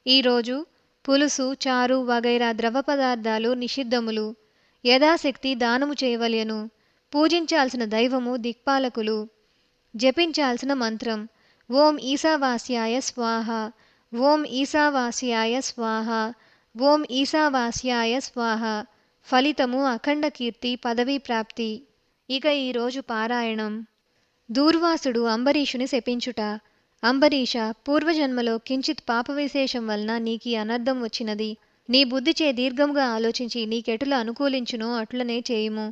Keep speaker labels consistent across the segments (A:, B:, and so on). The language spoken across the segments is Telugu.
A: ఈరోజు పులుసు, చారు వగైరా ద్రవ పదార్థాలు నిషిద్ధములు. యథాశక్తి దానము చేయవలెను. పూజించాల్సిన దైవము దిక్పాలకులు. జపించాల్సిన మంత్రం ఓం ఈశావాస్యాయ స్వాహ, ఓం ఈశావాస్యాయ స్వాహ, ఓం ఈశావాస్యాయ స్వాహ. ఫలితము అఖండ కీర్తి, పదవీ ప్రాప్తి. ఇక ఈరోజు పారాయణం. దూర్వాసుడు అంబరీషుని శపించుట. అంబరీష, పూర్వజన్మలో కించిత్ పాపవిశేషం వలన నీకీ అనర్థం వచ్చినది. నీ బుద్ధిచే దీర్ఘముగా ఆలోచించి నీకెటుల అనుకూలించునో అట్లనే చేయుము.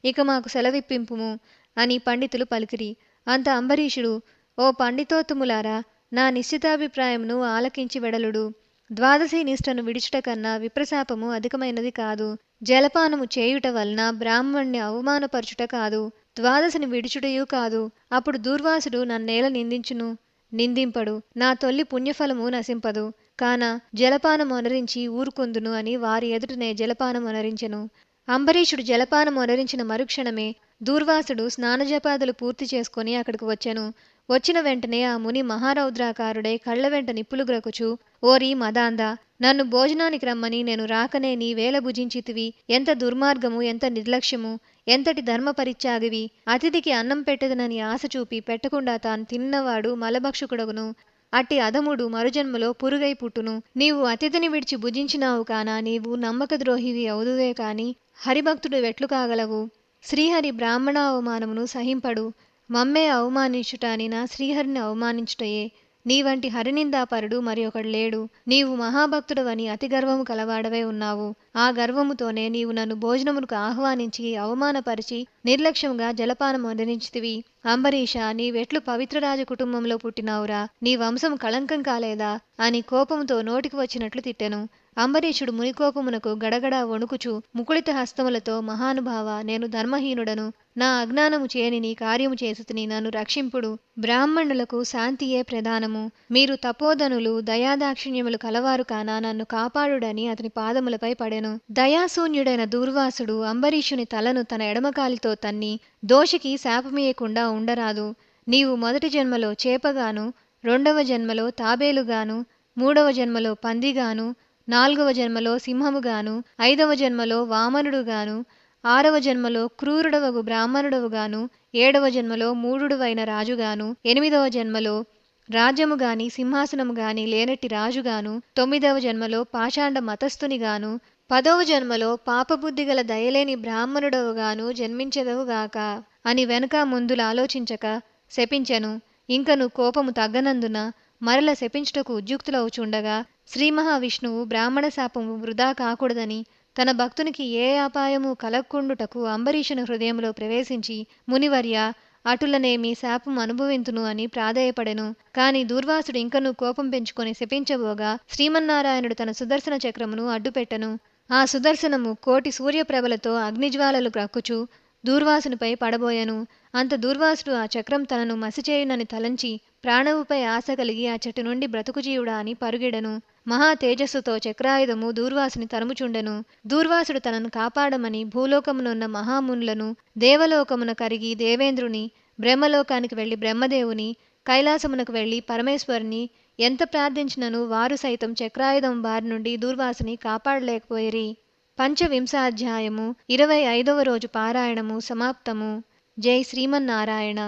A: ఇక మాకు సెలవిప్పింపుము అని పండితులు పలికిరి. అంత అంబరీషుడు, ఓ పండితోత్తములారా, నా నిశ్చితాభిప్రాయమును ఆలకించి వెడలుడు. ద్వాదశి నిష్టను విడుచుట కన్నా విప్రశాపము అధికమైనది కాదు. జలపానము చేయుట వలన బ్రాహ్మణ్ణి అవమానపరచుట కాదు, ద్వాదశిని విడుచుటయూ కాదు. అప్పుడు దూర్వాసుడు నన్నేల నిందించును? నిందింపడు. నా తొల్లి పుణ్యఫలము నశింపదు. కాన జలపానమొనరించి ఊరుకొందును అని వారి ఎదుటనే జలపానమొనరించెను. అంబరీషుడు జలపానమొనరించిన మరుక్షణమే దూర్వాసుడు స్నానజపాదులు పూర్తి చేసుకొని అక్కడికి వచ్చెను. వచ్చిన వెంటనే ఆ ముని మహారౌద్రాకారుడై కళ్ల వెంట నిప్పులు గ్రకుచు, ఓరి మదాంద, నన్ను భోజనానికి రమ్మని నేను రాకనే నీవేల భుజించితివి? ఎంత దుర్మార్గము, ఎంత నిర్లక్ష్యము, ఎంతటి ధర్మపరిత్యాగివి! అతిథికి అన్నం పెట్టదనని ఆశ చూపి పెట్టకుండా తాను తిన్నవాడు మలభక్షకుడగును. అట్టి అధముడు మరుజన్మలో పురుగై పుట్టును. నీవు అతిథిని విడిచి భుజించినావు కాన నీవు నమ్మక ద్రోహివి అవుదువే కాని హరిభక్తుడు వెట్లు కాగలవు. శ్రీహరి బ్రాహ్మణ అవమానమును సహింపడు. మమ్మే అవమానించుట అని నా శ్రీహరిని అవమానించుటయే. నీవంటి హరినిందాపరుడు మరి ఒకడు లేడు. నీవు మహాభక్తుడవని అతి గర్వము కలవాడవే ఉన్నావు. ఆ గర్వముతోనే నీవు నన్ను భోజనమునకు ఆహ్వానించి అవమానపరిచి నిర్లక్ష్యముగా జలపానమొనరించితివి. అంబరీష, నీవెట్లు పవిత్రరాజ కుటుంబంలో పుట్టినావురా? నీ వంశం కళంకం కాలేదా అని కోపముతో నోటికి వచ్చినట్లు తిట్టెను. అంబరీషుడు మునికోపమునకు గడగడా వణుకుచు ముకుళిత హస్తములతో, మహానుభావ, నేను ధర్మహీనుడను. నా అజ్ఞానము చేని నీ కార్యము చేసితిని, నన్ను రక్షింపుడు. బ్రాహ్మణులకు శాంతియే ప్రధానము. మీరు తపోధనులు, దయాదాక్షిణ్యములు కలవారు కాన నన్ను కాపాడుడని అతని పాదములపై పడెను. దయాశూన్యుడైన దూర్వాసుడు అంబరీషుని తలను తన ఎడమకాలితో తన్ని, దోషికి శాపమీయకుండా ఉండరాదు. నీవు మొదటి జన్మలో చేపగాను, రెండవ జన్మలో తాబేలుగాను, మూడవ జన్మలో పందిగాను, నాల్గవ జన్మలో సింహముగాను, ఐదవ జన్మలో వామనుడుగాను, ఆరవ జన్మలో క్రూరుడవగు బ్రాహ్మణుడవుగాను, ఏడవ జన్మలో మూఢుడువైన రాజుగాను, ఎనిమిదవ జన్మలో రాజ్యముగాని సింహాసనముగాని లేనట్టి రాజుగాను, తొమ్మిదవ జన్మలో పాషాండ మతస్థునిగాను, పదవ జన్మలో పాపబుద్ధిగల దయలేని బ్రాహ్మణుడవుగాను జన్మించెదవుగాక అని వెనక ముందుల ఆలోచించక శపించెను. ఇంకను కోపము తగ్గనందున మరల శపించుటకు ఉద్యుక్తులవుచుండగా శ్రీ మహావిష్ణువు బ్రాహ్మణ శాపము వృధా కాకూడదని తన భక్తునికి ఏ అపాయము కలక్కుండుటకు అంబరీషుని హృదయంలో ప్రవేశించి, మునివర్య, అటులనే మీ శాపం అనుభవింతును అని ప్రాధేయపడెను. కాని దూర్వాసుడు ఇంకనూ కోపం పెంచుకొని శపించబోగా శ్రీమన్నారాయణుడు తన సుదర్శన చక్రమును అడ్డుపెట్టెను. ఆ సుదర్శనము కోటి సూర్యప్రభలతో అగ్నిజ్వాలలు గ్రక్కుచు దూర్వాసునిపై పడబోయెను. అంత దూర్వాసుడు ఆ చక్రం తనను మసిచేయునని తలంచి ప్రాణవుపై ఆశ కలిగి ఆ చెట్టు నుండి బ్రతుకుజీవుడా అని పరుగెడెను. మహా తేజస్సుతో చక్రాయుధము దూర్వాసుని తరుముచుండెను. దూర్వాసుడు తనను కాపాడమని భూలోకమునున్న మహామునులను, దేవలోకమున కరిగి దేవేంద్రుని, బ్రహ్మలోకానికి వెళ్లి బ్రహ్మదేవుని, కైలాసమునకు వెళ్లి పరమేశ్వరుని ఎంత ప్రార్థించినను వారు సైతం చక్రాయుధం బారి నుండి దూర్వాసుని కాపాడలేకపోయిరి. పంచవింశాధ్యాయము 25వ రోజు పారాయణము సమాప్తము. జై శ్రీమన్నారాయణ.